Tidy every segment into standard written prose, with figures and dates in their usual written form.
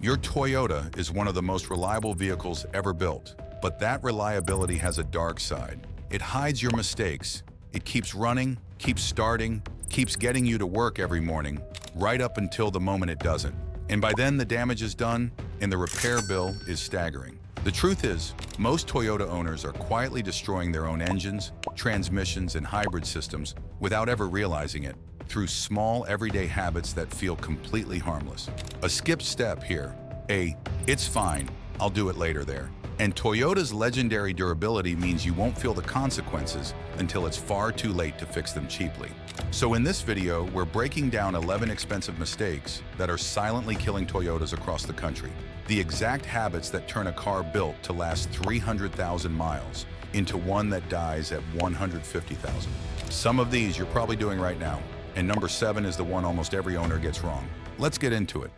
Your Toyota is one of the most reliable vehicles ever built, but that reliability has a dark side. It hides your mistakes. It keeps running, keeps starting, keeps getting you to work every morning, right up until the moment it doesn't. And by then the damage is done and the repair bill is staggering. The truth is, most Toyota owners are quietly destroying their own engines, transmissions, and hybrid systems without ever realizing it, through small everyday habits that feel completely harmless. A skipped step here, "it's fine, I'll do it later" there. And Toyota's legendary durability means you won't feel the consequences until it's far too late to fix them cheaply. So in this video, we're breaking down 11 expensive mistakes that are silently killing Toyotas across the country. The exact habits that turn a car built to last 300,000 miles into one that dies at 150,000. Some of these you're probably doing right now. And number 7 is the one almost every owner gets wrong. Let's get into it.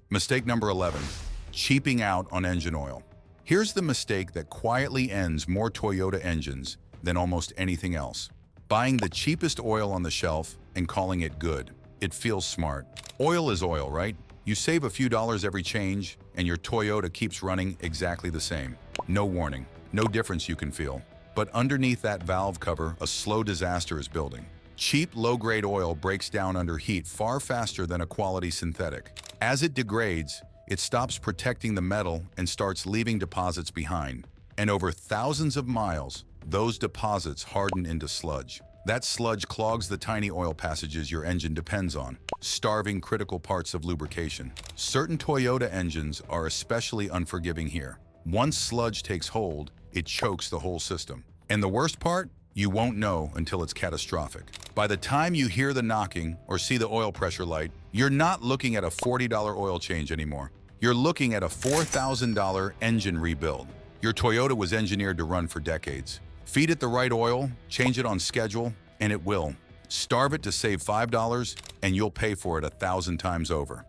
Mistake number 11, cheaping out on engine oil. Here's the mistake that quietly ends more Toyota engines than almost anything else. Buying the cheapest oil on the shelf and calling it good. It feels smart. Oil is oil, right? You save a few dollars every change, and your Toyota keeps running exactly the same. No warning, no difference you can feel. But underneath that valve cover, a slow disaster is building. Cheap, low-grade oil breaks down under heat far faster than a quality synthetic. As it degrades, it stops protecting the metal and starts leaving deposits behind. And over thousands of miles, those deposits harden into sludge. That sludge clogs the tiny oil passages your engine depends on, starving critical parts of lubrication. Certain Toyota engines are especially unforgiving here. Once sludge takes hold, it chokes the whole system. And the worst part? You won't know until it's catastrophic. By the time you hear the knocking or see the oil pressure light, you're not looking at a $40 oil change anymore. You're looking at a $4,000 engine rebuild. Your Toyota was engineered to run for decades. Feed it the right oil, change it on schedule, and it will. Starve it to save $5, and you'll pay for it 1,000 times over.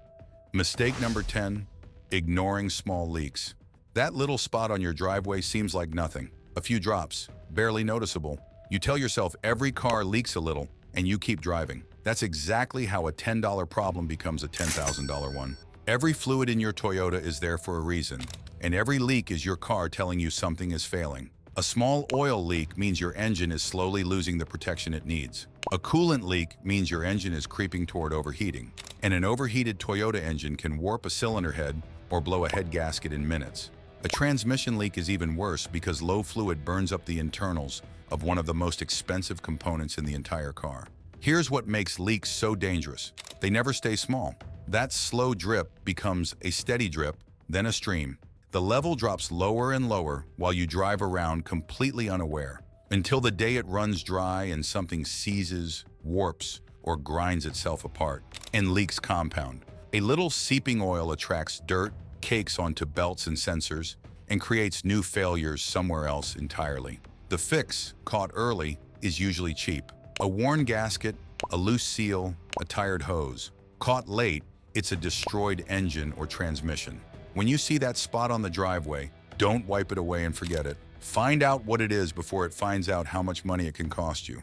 Mistake number 10, ignoring small leaks. That little spot on your driveway seems like nothing. A few drops, barely noticeable. You tell yourself every car leaks a little, and you keep driving. That's exactly how a $10 problem becomes a $10,000 one. Every fluid in your Toyota is there for a reason, and every leak is your car telling you something is failing. A small oil leak means your engine is slowly losing the protection it needs. A coolant leak means your engine is creeping toward overheating. And an overheated Toyota engine can warp a cylinder head or blow a head gasket in minutes. A transmission leak is even worse because low fluid burns up the internals of one of the most expensive components in the entire car. Here's what makes leaks so dangerous. They never stay small. That slow drip becomes a steady drip, then a stream. The level drops lower and lower while you drive around completely unaware, until the day it runs dry and something seizes, warps, or grinds itself apart, and leaks compound. A little seeping oil attracts dirt, cakes onto belts and sensors, and creates new failures somewhere else entirely. The fix, caught early, is usually cheap. A worn gasket, a loose seal, a tired hose. Caught late, it's a destroyed engine or transmission. When you see that spot on the driveway, don't wipe it away and forget it. Find out what it is before it finds out how much money it can cost you.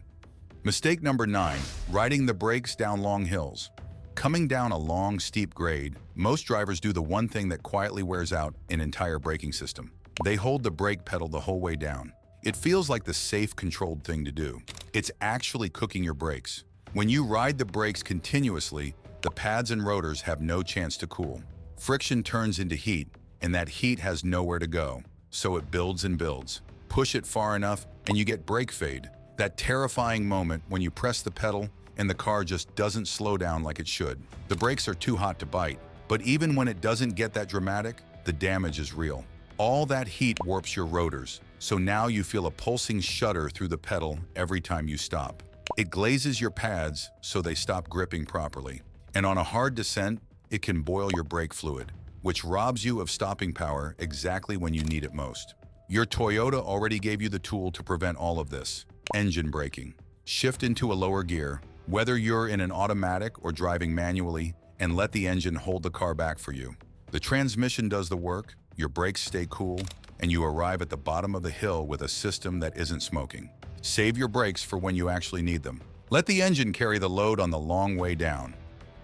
Mistake number 9, riding the brakes down long hills. Coming down a long, steep grade, most drivers do the one thing that quietly wears out an entire braking system. They hold the brake pedal the whole way down. It feels like the safe, controlled thing to do. It's actually cooking your brakes. When you ride the brakes continuously, the pads and rotors have no chance to cool. Friction turns into heat, and that heat has nowhere to go, so it builds and builds. Push it far enough, and you get brake fade. That terrifying moment when you press the pedal and the car just doesn't slow down like it should. The brakes are too hot to bite, but even when it doesn't get that dramatic, the damage is real. All that heat warps your rotors, so now you feel a pulsing shudder through the pedal every time you stop. It glazes your pads so they stop gripping properly. And on a hard descent, it can boil your brake fluid, which robs you of stopping power exactly when you need it most. Your Toyota already gave you the tool to prevent all of this. Engine braking. Shift into a lower gear, whether you're in an automatic or driving manually, and let the engine hold the car back for you. The transmission does the work, your brakes stay cool, and you arrive at the bottom of the hill with a system that isn't smoking. Save your brakes for when you actually need them. Let the engine carry the load on the long way down.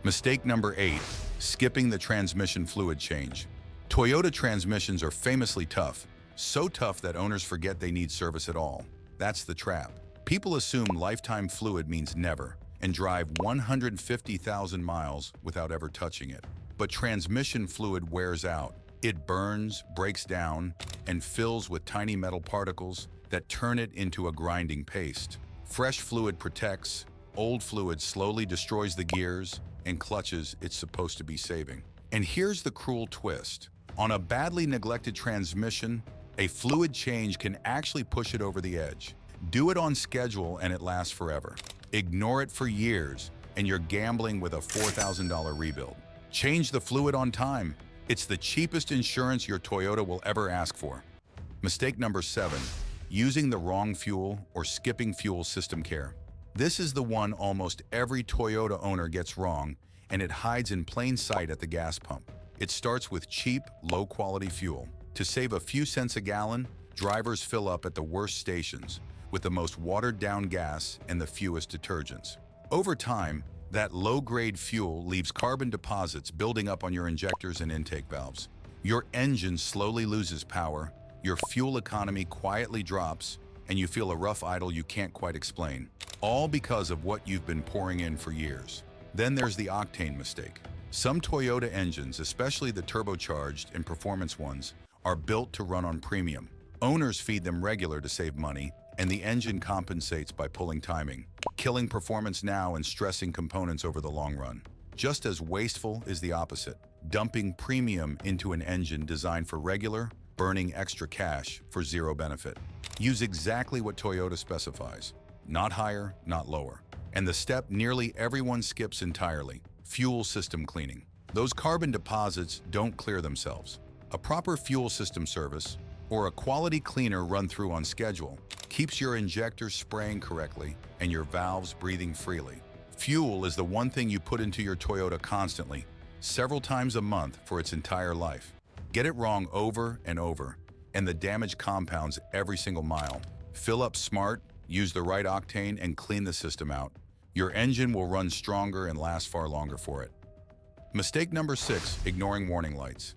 Mistake number 8, Skipping the transmission fluid change. Toyota transmissions are famously tough, so tough that owners forget they need service at all. That's the trap. People assume lifetime fluid means never and drive 150,000 miles without ever touching it. But transmission fluid wears out. It burns, breaks down, and fills with tiny metal particles that turn it into a grinding paste. Fresh fluid protects, old fluid slowly destroys the gears and clutches it's supposed to be saving. And here's the cruel twist. On a badly neglected transmission, a fluid change can actually push it over the edge. Do it on schedule and it lasts forever. Ignore it for years and you're gambling with a $4,000 rebuild. Change the fluid on time. It's the cheapest insurance your Toyota will ever ask for. Mistake number 7, using the wrong fuel or skipping fuel system care. This is the one almost every Toyota owner gets wrong, and it hides in plain sight at the gas pump. It starts with cheap, low-quality fuel. To save a few cents a gallon, drivers fill up at the worst stations, with the most watered-down gas and the fewest detergents. Over time, that low-grade fuel leaves carbon deposits building up on your injectors and intake valves. Your engine slowly loses power, your fuel economy quietly drops, and you feel a rough idle you can't quite explain, all because of what you've been pouring in for years. Then there's the octane mistake. Some Toyota engines, especially the turbocharged and performance ones, are built to run on premium. Owners feed them regular to save money, and the engine compensates by pulling timing, killing performance now and stressing components over the long run. Just as wasteful is the opposite, dumping premium into an engine designed for regular, burning extra cash for zero benefit. Use exactly what Toyota specifies, not higher, not lower. And the step nearly everyone skips entirely, fuel system cleaning. Those carbon deposits don't clear themselves. A proper fuel system service, or a quality cleaner run through on schedule, keeps your injectors spraying correctly and your valves breathing freely. Fuel is the one thing you put into your Toyota constantly, several times a month for its entire life. Get it wrong over and over, and the damage compounds every single mile. Fill up smart, use the right octane, and clean the system out. Your engine will run stronger and last far longer for it. Mistake number 6, ignoring warning lights.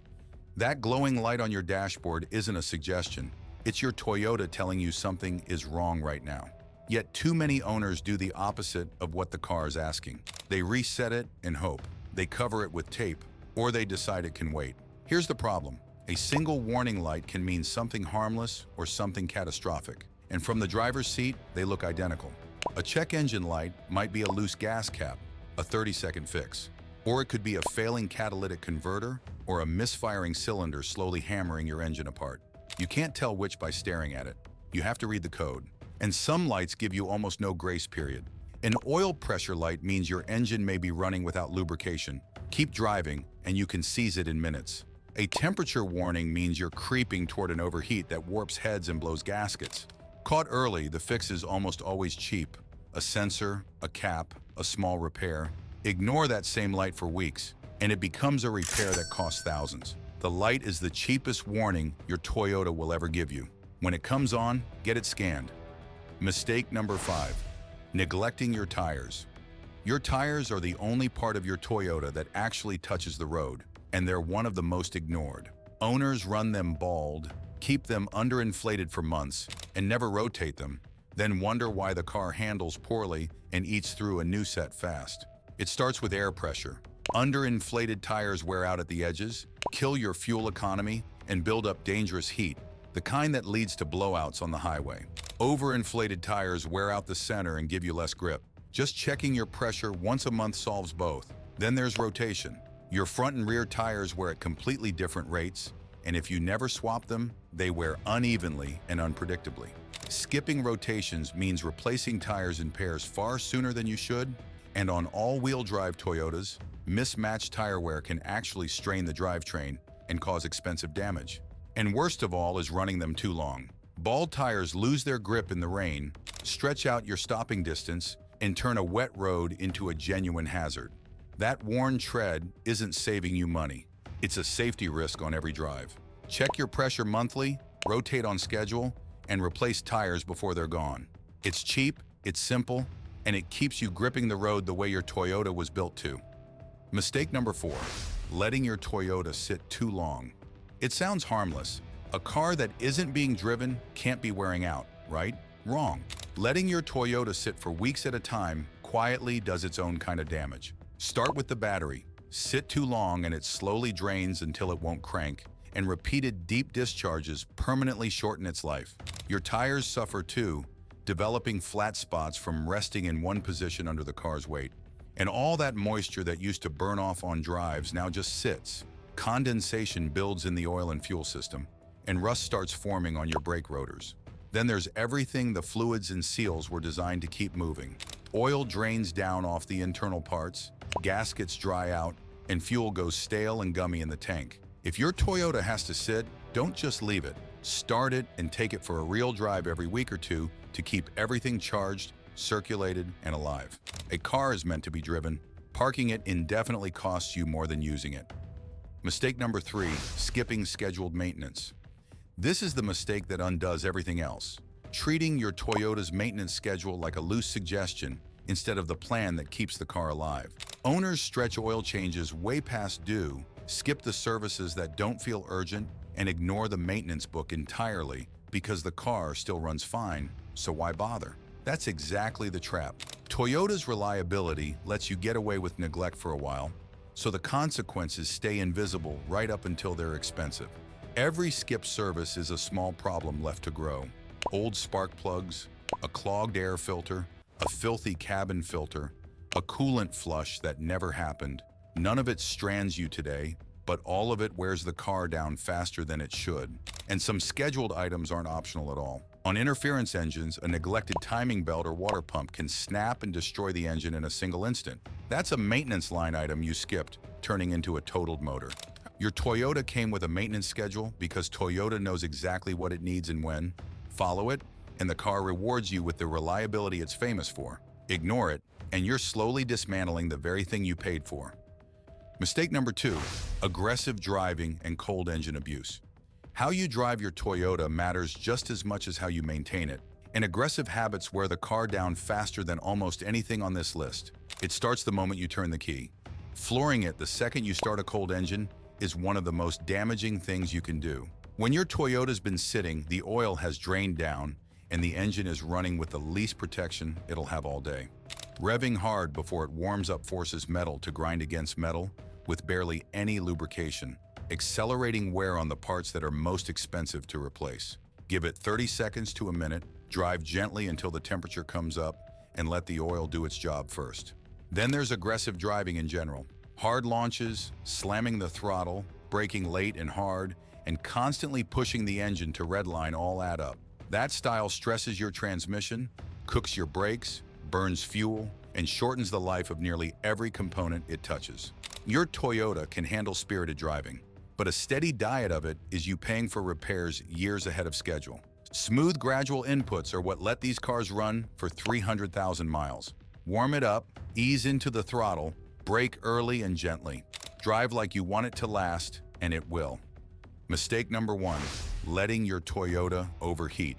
That glowing light on your dashboard isn't a suggestion. It's your Toyota telling you something is wrong right now. Yet too many owners do the opposite of what the car is asking. They reset it and hope. They cover it with tape, or they decide it can wait. Here's the problem. A single warning light can mean something harmless or something catastrophic. And from the driver's seat, they look identical. A check engine light might be a loose gas cap, a 30-second fix. Or it could be a failing catalytic converter or a misfiring cylinder slowly hammering your engine apart. You can't tell which by staring at it. You have to read the code. And some lights give you almost no grace period. An oil pressure light means your engine may be running without lubrication. Keep driving and you can seize it in minutes. A temperature warning means you're creeping toward an overheat that warps heads and blows gaskets. Caught early, the fix is almost always cheap. A sensor, a cap, a small repair. Ignore that same light for weeks, and it becomes a repair that costs thousands. The light is the cheapest warning your Toyota will ever give you. When it comes on, get it scanned. Mistake number 5, neglecting your tires. Your tires are the only part of your Toyota that actually touches the road, and they're one of the most ignored. Owners run them bald, keep them underinflated for months, and never rotate them, then wonder why the car handles poorly and eats through a new set fast. It starts with air pressure. Underinflated tires wear out at the edges, kill your fuel economy, and build up dangerous heat, the kind that leads to blowouts on the highway. Overinflated tires wear out the center and give you less grip. Just checking your pressure once a month solves both. Then there's rotation. Your front and rear tires wear at completely different rates, and if you never swap them, they wear unevenly and unpredictably. Skipping rotations means replacing tires in pairs far sooner than you should, and on all-wheel drive Toyotas, mismatched tire wear can actually strain the drivetrain and cause expensive damage. And worst of all is running them too long. Bald tires lose their grip in the rain, stretch out your stopping distance, and turn a wet road into a genuine hazard. That worn tread isn't saving you money. It's a safety risk on every drive. Check your pressure monthly, rotate on schedule, and replace tires before they're gone. It's cheap, it's simple, and it keeps you gripping the road the way your Toyota was built to. Mistake number 4, letting your Toyota sit too long. It sounds harmless. A car that isn't being driven can't be wearing out, right? Wrong. Letting your Toyota sit for weeks at a time quietly does its own kind of damage. Start with the battery. Sit too long and it slowly drains until it won't crank, and repeated deep discharges permanently shorten its life. Your tires suffer too, developing flat spots from resting in one position under the car's weight. And all that moisture that used to burn off on drives now just sits. Condensation builds in the oil and fuel system, and rust starts forming on your brake rotors. Then there's everything the fluids and seals were designed to keep moving. Oil drains down off the internal parts, gaskets dry out, and fuel goes stale and gummy in the tank. If your Toyota has to sit, don't just leave it. Start it and take it for a real drive every week or two to keep everything charged, circulated, and alive. A car is meant to be driven. Parking it indefinitely costs you more than using it. Mistake number 3, skipping scheduled maintenance. This is the mistake that undoes everything else. Treating your Toyota's maintenance schedule like a loose suggestion instead of the plan that keeps the car alive. Owners stretch oil changes way past due, skip the services that don't feel urgent, and ignore the maintenance book entirely because the car still runs fine, so why bother? That's exactly the trap. Toyota's reliability lets you get away with neglect for a while, so the consequences stay invisible right up until they're expensive. Every skip service is a small problem left to grow. Old spark plugs, a clogged air filter, a filthy cabin filter, a coolant flush that never happened. None of it strands you today, but all of it wears the car down faster than it should. And some scheduled items aren't optional at all. On interference engines, a neglected timing belt or water pump can snap and destroy the engine in a single instant. That's a maintenance line item you skipped, turning into a totaled motor. Your Toyota came with a maintenance schedule because Toyota knows exactly what it needs and when. Follow it, and the car rewards you with the reliability it's famous for. Ignore it, and you're slowly dismantling the very thing you paid for. Mistake number 2, aggressive driving and cold engine abuse. How you drive your Toyota matters just as much as how you maintain it, and aggressive habits wear the car down faster than almost anything on this list. It starts the moment you turn the key. Flooring it the second you start a cold engine is one of the most damaging things you can do. When your Toyota's been sitting, the oil has drained down, and the engine is running with the least protection it'll have all day. Revving hard before it warms up forces metal to grind against metal with barely any lubrication, accelerating wear on the parts that are most expensive to replace. Give it 30 seconds to a minute, drive gently until the temperature comes up, and let the oil do its job first. Then there's aggressive driving in general. Hard launches, slamming the throttle, braking late and hard, and constantly pushing the engine to redline all add up. That style stresses your transmission, cooks your brakes, burns fuel, and shortens the life of nearly every component it touches. Your Toyota can handle spirited driving, but a steady diet of it is you paying for repairs years ahead of schedule. Smooth, gradual inputs are what let these cars run for 300,000 miles. Warm it up, ease into the throttle, brake early and gently. Drive like you want it to last, and it will. Mistake number 1, letting your Toyota overheat.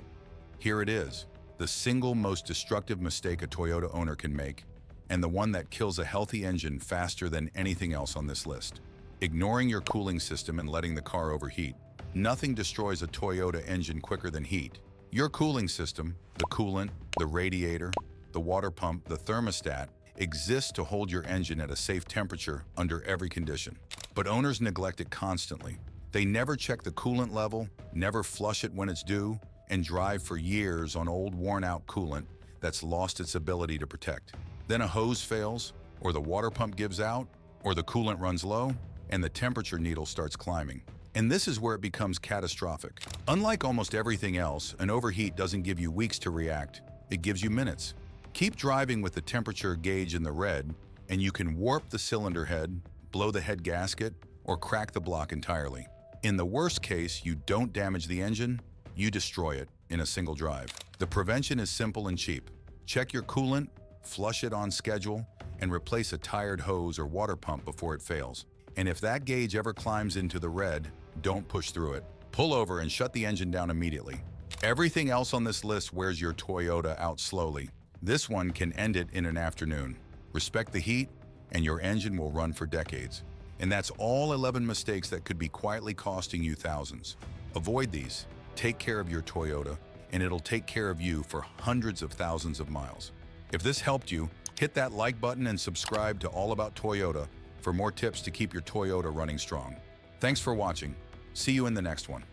Here it is, the single most destructive mistake a Toyota owner can make, and the one that kills a healthy engine faster than anything else on this list. Ignoring your cooling system and letting the car overheat. Nothing destroys a Toyota engine quicker than heat. Your cooling system, the coolant, the radiator, the water pump, the thermostat, exists to hold your engine at a safe temperature under every condition. But owners neglect it constantly. They never check the coolant level, never flush it when it's due, and drive for years on old worn-out coolant that's lost its ability to protect. Then a hose fails, or the water pump gives out, or the coolant runs low, and the temperature needle starts climbing. And this is where it becomes catastrophic. Unlike almost everything else, an overheat doesn't give you weeks to react. It gives you minutes. Keep driving with the temperature gauge in the red, and you can warp the cylinder head, blow the head gasket, or crack the block entirely. In the worst case, you don't damage the engine, you destroy it in a single drive. The prevention is simple and cheap. Check your coolant, flush it on schedule, and replace a tired hose or water pump before it fails. And if that gauge ever climbs into the red, don't push through it. Pull over and shut the engine down immediately. Everything else on this list wears your Toyota out slowly. This one can end it in an afternoon. Respect the heat, and your engine will run for decades. And that's all 11 mistakes that could be quietly costing you thousands. Avoid these, take care of your Toyota, and it'll take care of you for hundreds of thousands of miles. If this helped you, hit that like button and subscribe to All About Toyota for more tips to keep your Toyota running strong. Thanks for watching. See you in the next one.